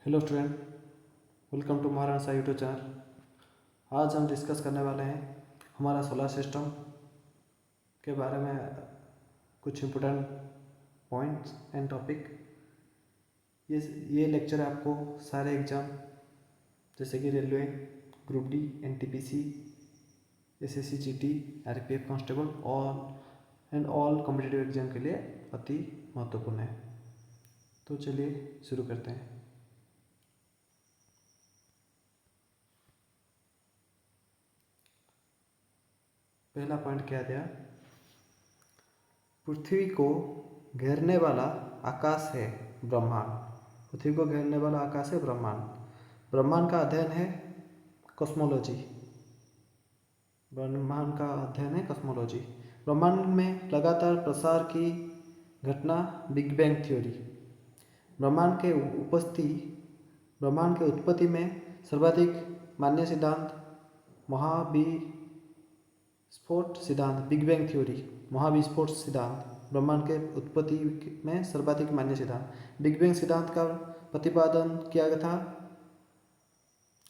Hello student, welcome to Maharana सा YouTube channel. आज हम डिस्कस करने वाले हैं हमारा सोलर सिस्टम के बारे में कुछ इम्पोर्टेंट पॉइंट्स एंड टॉपिक। ये लेक्चर आपको सारे एग्ज़ाम जैसे कि railway, group D, NTPC, SSC GT, RPF constable all competitive exam के लिए अति महत्वपूर्ण है। तो चलिए शुरू करते हैं। पहला पॉइंट क्या दिया? पृथ्वी को घेरने वाला आकाश है ब्रह्मांड। पृथ्वी को घेरने वाला आकाश है ब्रह्मांड। ब्रह्मांड का अध्ययन है कॉस्मोलॉजी। ब्रह्मांड का अध्ययन है कॉस्मोलॉजी। ब्रह्मांड में लगातार प्रसार की घटना बिग बैंग थ्योरी। ब्रह्मांड के उत्पत्ति में सर्वाधिक मान्य सिद्धांत महाविस्फोट सिद्धांत, बिग बैंग थ्योरी, महाविस्फोट सिद्धांत। ब्रह्मांड के उत्पत्ति में सर्वाधिक मान्य सिद्धांत बिग बैंग सिद्धांत का प्रतिपादन किया गया था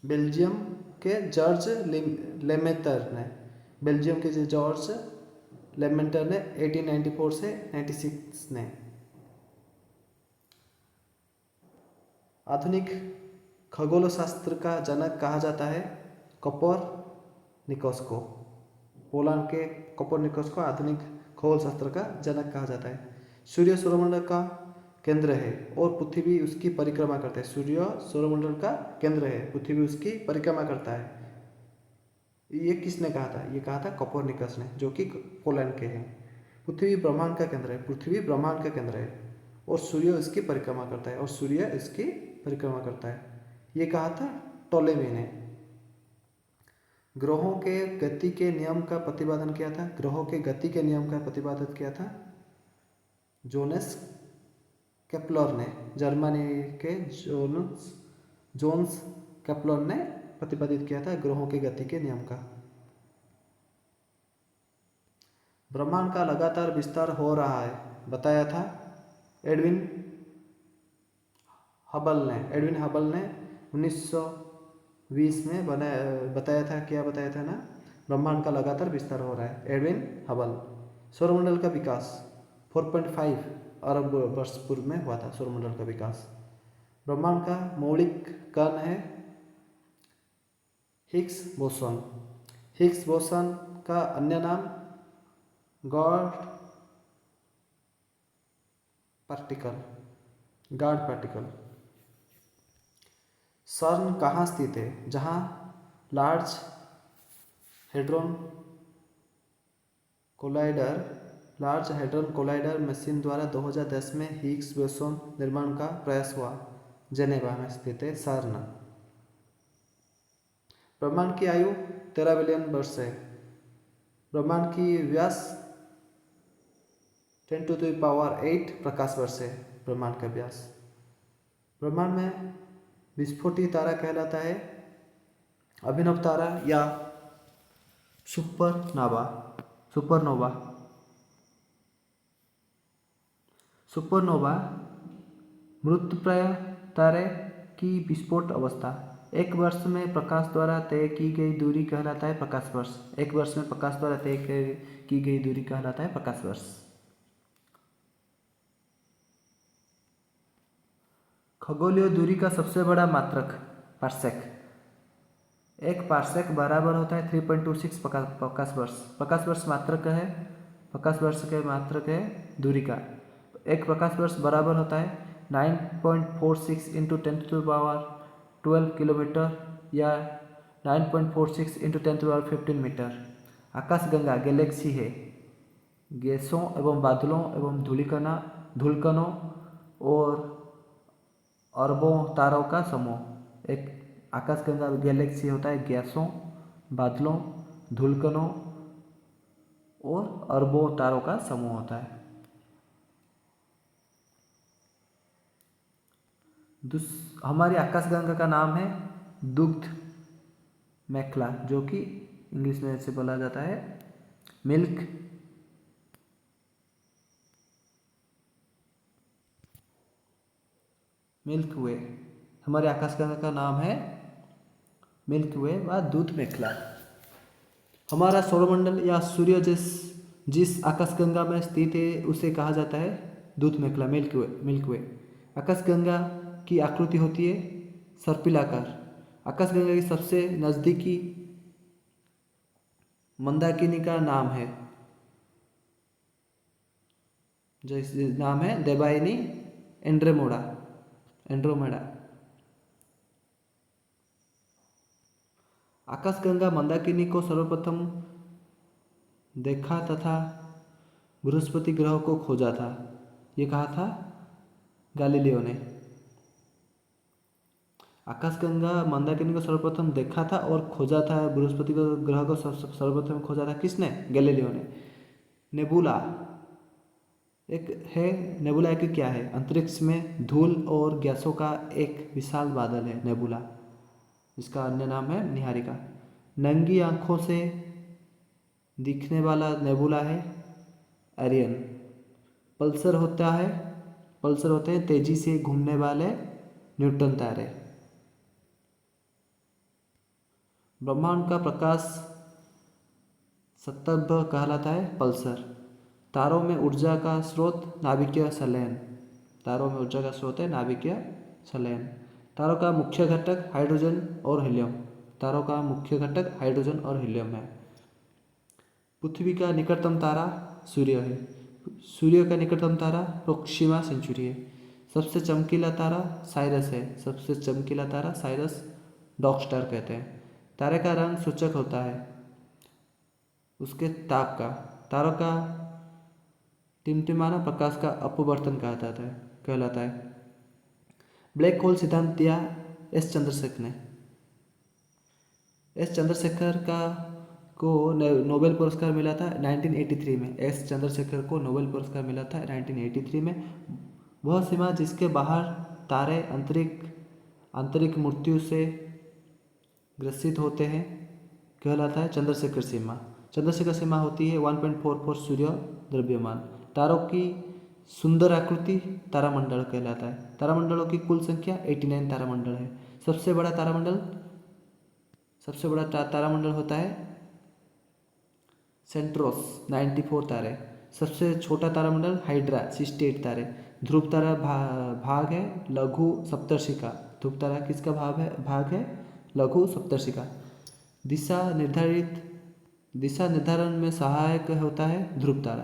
बेल्जियम के जॉर्ज लेमेटर ने। 1894 से 96 ने। आधुनिक खगोल शास्त्र का जनक कहा जाता है कोपरनिकस को। पोलैंड के कोपरनिकस को आधुनिक खगोल शास्त्र का जनक कहा जाता है। सूर्य सौरमंडल का केंद्र है और पृथ्वी उसकी परिक्रमा करता है। सूर्य सौरमंडल का केंद्र है, पृथ्वी उसकी परिक्रमा करता है। ये किसने कहा था? ये कहा था कोपरनिकस ने, जो कि पोलैंड के हैं। पृथ्वी ब्रह्मांड का केंद्र है, पृथ्वी ब्रह्मांड का केंद्र है और सूर्य इसकी परिक्रमा करता है, और सूर्य इसकी परिक्रमा करता है। ये कहा था टोलेमी ने। ग्रहों के गति के नियम का प्रतिपादन किया था। ग्रहों के गति के नियम का प्रतिपादन किया था जोनेस केपलर ने। जर्मनी के जोन्स केपलर ने प्रतिपादित किया था ग्रहों के गति के नियम का। ब्रह्मांड का लगातार विस्तार हो रहा है बताया था एडविन हबल ने। 1920 में बताया था। क्या बताया था ना? ब्रह्मांड का लगातार विस्तार हो रहा है, एडविन हबल। सौरमंडल का विकास 4.5 अरब वर्ष पूर्व में हुआ था। सौरमंडल का विकास। ब्रह्मांड का मौलिक कण है हिग्स बोसॉन। हिग्स बोसॉन का अन्य नाम गॉड पार्टिकल। सर्न कहाँ स्थित है? जहाँ लार्ज हेड्रोन कोलाइडर मशीन द्वारा 2010 में हिग्स बोसॉन निर्माण का प्रयास हुआ। जेनेवा में स्थित है सर्न। ब्रह्मांड की आयु 13 बिलियन वर्ष है। ब्रह्मांड की व्यास 10⁸ प्रकाश वर्ष है। ब्रह्मांड का व्यास। ब्रह्मांड में विस्फोटी तारा कहलाता है अभिनव तारा या सुपरनोवा। मृतप्राय तारे की विस्फोट अवस्था। एक वर्ष में प्रकाश द्वारा तय की गई दूरी कहलाता है प्रकाश वर्ष। एक वर्ष में प्रकाश द्वारा तय की गई दूरी कहलाता है प्रकाश वर्ष। खगोलीय दूरी का सबसे बड़ा मात्रक पार्सेक। एक पार्सेक बराबर होता है 3.26 प्रकाश वर्ष। प्रकाश वर्ष मात्रक है। प्रकाश वर्ष के मात्रक है दूरी का। एक प्रकाश वर्ष बराबर होता है 9.46 × 10⁻12 किलोमीटर या 9.46 × 10⁻15 मीटर। आकाशगंगा गैलेक्सी है गैसों एवं बादलों एवं धूलकणों और अरबों तारों का समूह। एक आकाशगंगा गैलेक्सी होता है गैसों, बादलों, धूलकणों और अरबों तारों का समूह होता है। हमारी आकाशगंगा का नाम है दुग्ध मेखला, जो कि इंग्लिश में ऐसे बोला जाता है मिल्क वे। हमारे आकाशगंगा का नाम है मिल्की वे व दूध मेखला। हमारा सौरमंडल या सूर्य जिस आकाशगंगा में स्थित है उसे कहा जाता है दूध मेखला, मिल्की वे। आकाशगंगा की आकृति होती है सर्पिलाकार। आकाशगंगा की सबसे नज़दीकी मंदाकिनी का नाम है, जो नाम है देवयानी एंड्रोमेडा। आकाशगंगा मंदाकिनी को सर्वप्रथम देखा तथा बृहस्पति ग्रह को खोजा था, ये कहा था गैलीलियो ने। आकाशगंगा मंदाकिनी को सर्वप्रथम देखा था और खोजा था, बृहस्पति ग्रह को सर्वप्रथम खोजा था किसने? गैलीलियो ने। नेबुला नेबुला एक क्या है? अंतरिक्ष में धूल और गैसों का एक विशाल बादल है नेबुला, इसका अन्य नाम है निहारिका। नंगी आंखों से दिखने वाला नेबुला है एरियन। पल्सर होते हैं तेजी से घूमने वाले न्यूट्रॉन तारे। ब्रह्मांड का प्रकाश सतभ कहलाता है पल्सर। तारों में ऊर्जा का स्रोत नाभिकीय संलयन। तारों का मुख्य घटक हाइड्रोजन और हीलियम है। पृथ्वी का निकटतम तारा सूर्य है। सूर्य का निकटतम तारा प्रोक्सिमा सेंचुरी है। सबसे चमकीला तारा साइरस डॉग स्टार कहते हैं। तारे का रंग सूचक होता है उसके ताप का। तारों का टिमटिमाना प्रकाश का अपवर्तन कहलाता है। ब्लैक होल सिद्धांत दिया एस चंद्रशेखर को नोबेल पुरस्कार मिला था 1983 में। एस चंद्रशेखर को नोबेल पुरस्कार मिला था 1983 में। वह सीमा जिसके बाहर तारे आंतरिक मृत्यु से ग्रसित होते हैं कहलाता है चंद्रशेखर सीमा। चंद्रशेखर सीमा होती है 1.44 सूर्य द्रव्यमान। तारों की सुंदर आकृति तारामंडल कहलाता है। तारामंडलों की कुल संख्या 89 तारामंडल है। सबसे बड़ा तारामंडल होता है सेंट्रोस 94 तारे। सबसे छोटा तारामंडल हाइड्रा 68 तारे। ध्रुव तारा भाग है लघु सप्तर्षि का। ध्रुव तारा किसका भाग है? लघु सप्तर्षि का। दिशा निर्धारण में सहायक होता है ध्रुव तारा।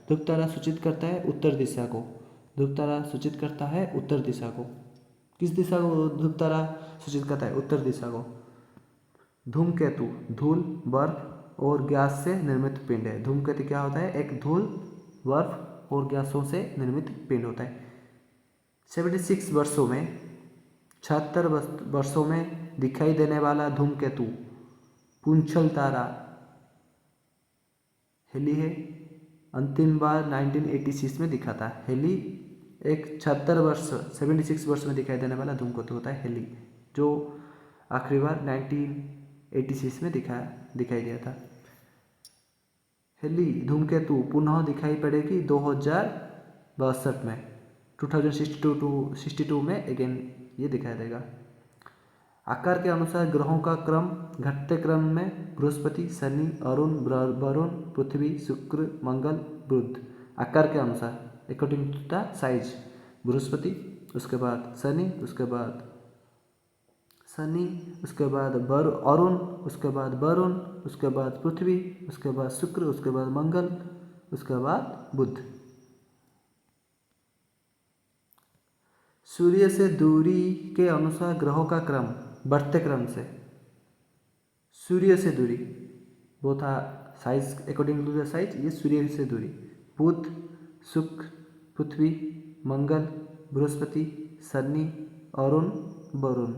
ध्रुव तारा सूचित करता है उत्तर दिशा को। किस दिशा को ध्रुव तारा सूचित करता है? उत्तर दिशा को। धूमकेतु धूल, बर्फ और गैस से निर्मित पिंड है। धूमकेतु क्या होता है? एक धूल, बर्फ और गैसों से निर्मित पिंड होता है। 76 वर्षों में दिखाई देने वाला धूमकेतु पुंछल तारा हेली है। अंतिम बार 1986 में दिखा था। हेली एक 76 वर्ष में दिखाई देने वाला धूमकेतु होता है हेली, जो आखिरी बार 1986 में दिखाई दिया था। हेली धूमकेतु पुनः दिखाई पड़ेगी 2062 में। 2062 में अगेन ये दिखाई देगा। आकार के अनुसार ग्रहों का क्रम घटते क्रम में बृहस्पति, शनि, अरुण, वरुण, पृथ्वी, शुक्र, मंगल, बुध। आकार के अनुसार according to the size. Brihaspati, उसके बाद शनि, उसके बाद अरुण, उसके बाद वरुण, उसके बाद पृथ्वी, उसके बाद शुक्र, उसके बाद मंगल, उसके बाद बुध। सूर्य से दूरी के अनुसार ग्रहों का क्रम बढ़ते क्रम से। सूर्य से दूरी both size according to the size. ये सूर्य से दूरी बुध, शुक्र, पृथ्वी, मंगल, बृहस्पति, शनि, अरुण, वरुण।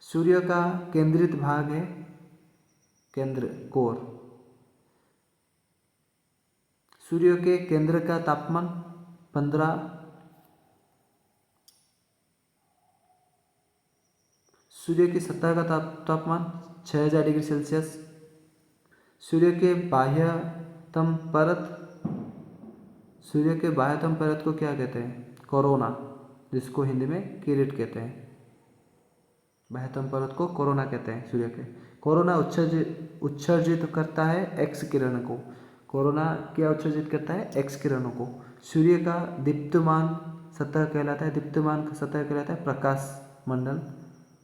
सूर्य का केंद्रित भाग है केंद्र कोर। सूर्य के केंद्र का तापमान 15। सूर्य की सतह का तापमान 6000 डिग्री सेल्सियस। सूर्य के बाह्यतम परत को क्या कहते हैं? कोरोना, जिसको हिंदी में किरीट कहते हैं। बाह्यतम परत को कोरोना कहते हैं सूर्य के। कोरोना उत्सर्जित करता है एक्स किरण को। कोरोना क्या उत्सर्जित करता है? एक्स किरणों को। सूर्य का दीप्तमान सतह कहलाता है, दीप्तमान सतह कहलाता है प्रकाश मंडल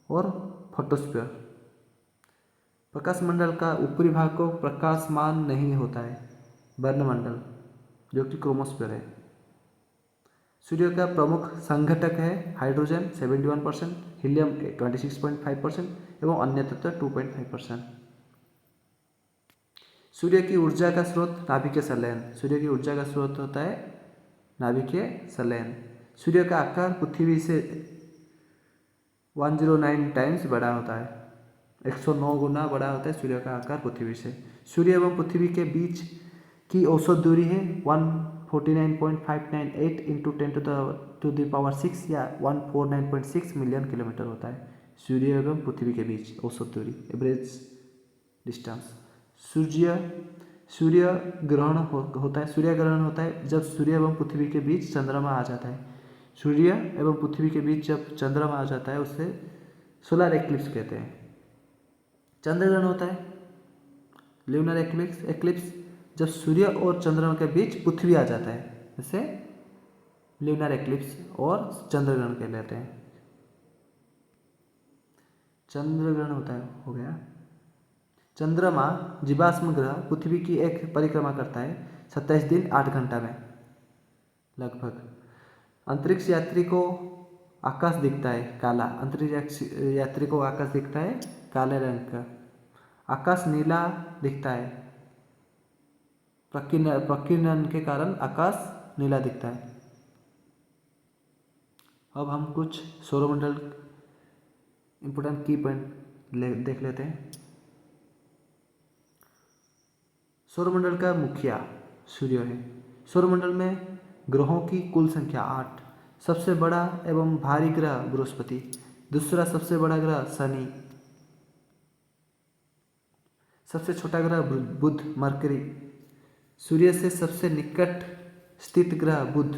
और फोटोस्फीयर। प्रकाश मंडल का ऊपरी भाग को प्रकाशमान नहीं होता है, वर्णमंडल, जो कि क्रोमोस्फीयर है। सूर्य का प्रमुख संघटक है हाइड्रोजन 71%, हीलियम 26.5% एवं अन्य तत्व 2.5%। सूर्य की ऊर्जा का स्रोत नाभिकीय संलयन। सूर्य की ऊर्जा का स्रोत होता है नाभिकीय संलयन। सूर्य का आकार पृथ्वी से 109 टाइम्स बड़ा होता है, 109 गुना बड़ा होता है सूर्य का आकार पृथ्वी से। सूर्य एवं पृथ्वी के बीच की औसत दूरी है 149.598 इंटू 10⁶ या 149.6 मिलियन किलोमीटर होता है सूर्य एवं पृथ्वी के बीच औसत दूरी, एवरेज डिस्टेंस। सूर्य ग्रहण होता है। सूर्य ग्रहण होता है जब सूर्य एवं पृथ्वी के बीच चंद्रमा आ जाता है। सूर्य एवं पृथ्वी के बीच जब चंद्रमा आ जाता है उसे सोलर एक्लिप्स कहते हैं। चंद्रग्रहण होता है ल्यूनर एक्लिप्स जब सूर्य और चंद्रमा के बीच पृथ्वी आ जाता है, इसे ल्यूनर एक्लिप्स और चंद्रग्रहण कहलाते हैं। चंद्रग्रहण होता है हो गया। चंद्रमा जीवाश्म ग्रह पृथ्वी की एक परिक्रमा करता है 27 दिन 8 घंटा में लगभग। अंतरिक्ष यात्री को आकाश दिखता है काला। अंतरिक्ष यात्री को आकाश दिखता है काले रंग का। आकाश नीला दिखता है, प्रकीर्णन के कारण आकाश नीला दिखता है। अब हम कुछ सौरमंडल इंपोर्टेंट की पॉइंट देख लेते हैं। सौरमंडल का मुखिया सूर्य है। सौरमंडल में ग्रहों की कुल संख्या 8। सबसे बड़ा एवं भारी ग्रह बृहस्पति, दूसरा सबसे बड़ा ग्रह शनि, सबसे छोटा ग्रह बुध मरकरी, सूर्य से सबसे निकट स्थित ग्रह बुध,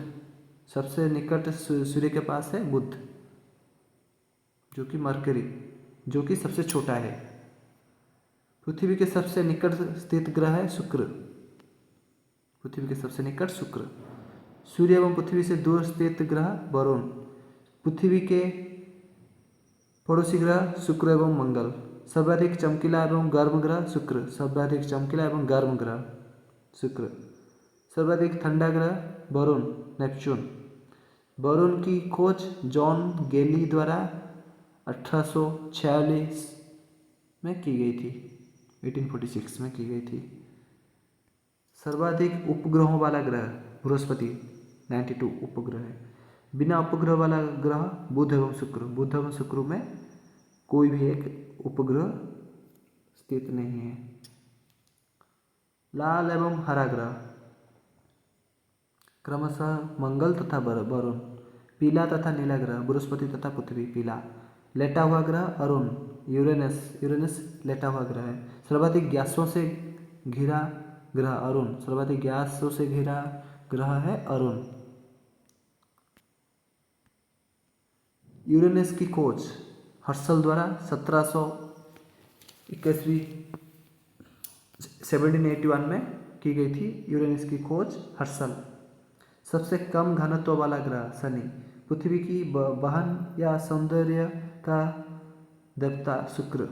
सबसे निकट सूर्य के पास है बुध जो कि मरकरी, जो कि सबसे छोटा है। पृथ्वी के सबसे निकट स्थित ग्रह है शुक्र, पृथ्वी के सबसे निकट शुक्र। सूर्य एवं पृथ्वी से दूर स्थित ग्रह वरुण, पृथ्वी के पड़ोसी ग्रह शुक्र एवं मंगल। सर्वाधिक चमकीला एवं गर्म ग्रह शुक्र, सर्वाधिक चमकीला एवं गर्म ग्रह शुक्र। सर्वाधिक ठंडा ग्रह वरुण नेपच्यून। वरुण की खोज जॉन गेली द्वारा 1846 में की गई थी, 1846 में की गई थी। सर्वाधिक उपग्रहों वाला ग्रह बृहस्पति 92 उपग्रह है। बिना उपग्रह वाला ग्रह बुध एवं शुक्र। बुध एवं शुक्र में कोई भी एक उपग्रह स्थित नहीं है। लाल एवं हरा ग्रह क्रमशः मंगल तथा वरुण। पीला तथा नीला ग्रह बृहस्पति तथा पृथ्वी पीला। लेटा हुआ ग्रह अरुण यूरेनस लेटा हुआ ग्रह है। सर्वाधिक गैसों से घिरा ग्रह अरुण, सर्वाधिक गैसों से घिरा ग्रह है अरुण। यूरेनस की खोज हर्शल द्वारा 1781 में की गई थी। यूरेनस की खोज हर्शल। सबसे कम घनत्व वाला ग्रह शनि, पृथ्वी की बहन या सौंदर्य का देवता शुक्र,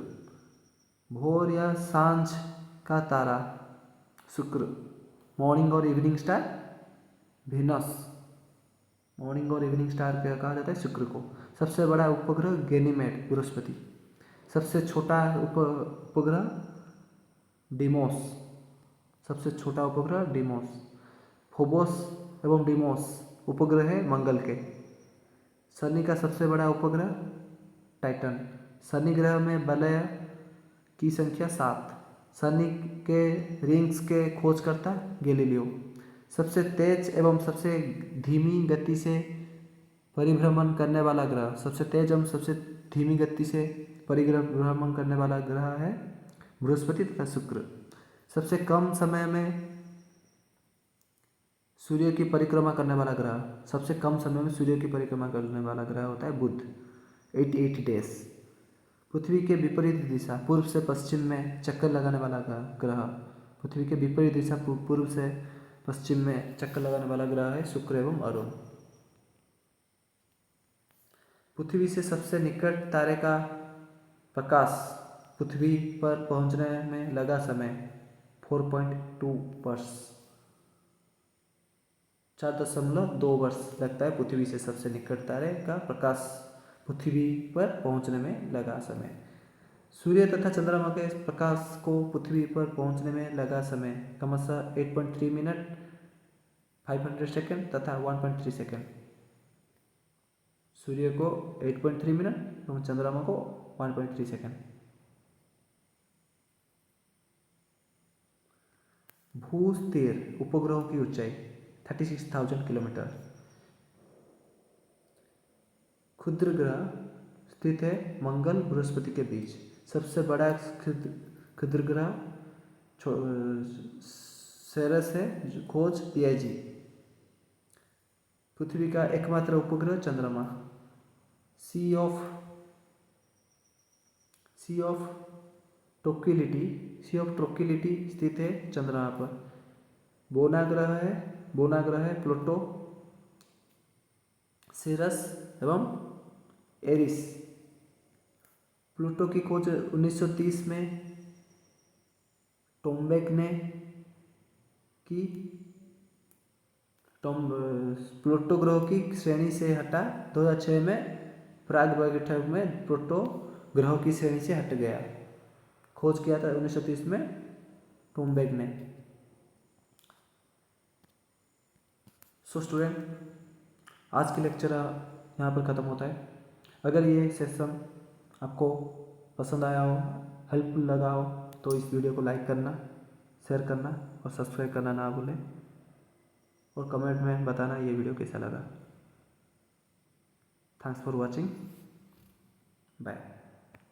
भोर या सांझ का तारा शुक्र, मॉर्निंग और इवनिंग स्टार वीनस, मॉर्निंग और इवनिंग स्टार कहा जाता है शुक्र को। सबसे बड़ा उपग्रह गैनीमेड बृहस्पति, सबसे छोटा उपग्रह डिमोस, सबसे छोटा उपग्रह डिमोस। फोबोस एवं डिमोस उपग्रह है मंगल के। शनि का सबसे बड़ा उपग्रह टाइटन। शनि ग्रह में वलय की संख्या 7। शनि के रिंग्स के खोजकर्ता गैलीलियो। सबसे तेज एवं सबसे धीमी गति से परिभ्रमण करने वाला ग्रह, सबसे तेज एवं सबसे धीमी गति से परिभ्रमण करने वाला ग्रह है बृहस्पति तथा शुक्र। सबसे कम समय में सूर्य की परिक्रमा करने वाला ग्रह, सबसे कम समय में सूर्य की परिक्रमा करने वाला ग्रह होता है बुध, 88 डेज। पृथ्वी के विपरीत दिशा पूर्व से पश्चिम में चक्कर लगाने वाला ग्रह, पृथ्वी के विपरीत दिशा पूर्व से पश्चिम में चक्कर लगाने वाला ग्रह है शुक्र एवं अरुण। पृथ्वी से सबसे निकट तारे का प्रकाश पृथ्वी पर पहुंचने में लगा समय 4.2 वर्ष, 4.2 वर्ष लगता है पृथ्वी से सबसे निकट तारे का प्रकाश पृथ्वी पर पहुंचने में लगा समय। सूर्य तथा चंद्रमा के प्रकाश को पृथ्वी पर पहुंचने में लगा समय क्रमशः 8.3 मिनट, 500 सेकेंड तथा 1.3 सेकेंड। सूर्य को 8.3 मिनट एवं चंद्रमा को 1.3 सेकेंड। भूस्थिर उपग्रहों की ऊंचाई 36,000 किलोमीटर। क्षुद्र ग्रह स्थित है मंगल बृहस्पति के बीच। सबसे बड़ा क्षुद्र ग्रह सेरस है, खोज पीआईजी। पृथ्वी का एकमात्र उपग्रह चंद्रमा। सी ऑफ ट्रोक्विलिटी स्थित है चंद्रमा पर। बोना ग्रह है प्लूटो, सेरस एवं एरिस। प्लूटो की खोज 1930 में टोम्बेक ने की। प्लूटो ग्रह की श्रेणी से हटा 2006 में प्राग बैठक में प्लूटो ग्रह की श्रेणी से हट गया। खोज किया था 1930 में टोम्बेक ने। सो स्टूडेंट, आज के लेक्चर यहाँ पर ख़त्म होता है। अगर ये सेशन आपको पसंद आया हो, हेल्पफुल लगा हो, तो इस वीडियो को लाइक करना, शेयर करना और सब्सक्राइब करना ना भूलें। और कमेंट में बताना ये वीडियो कैसा लगा। Thanks for watching. बाय।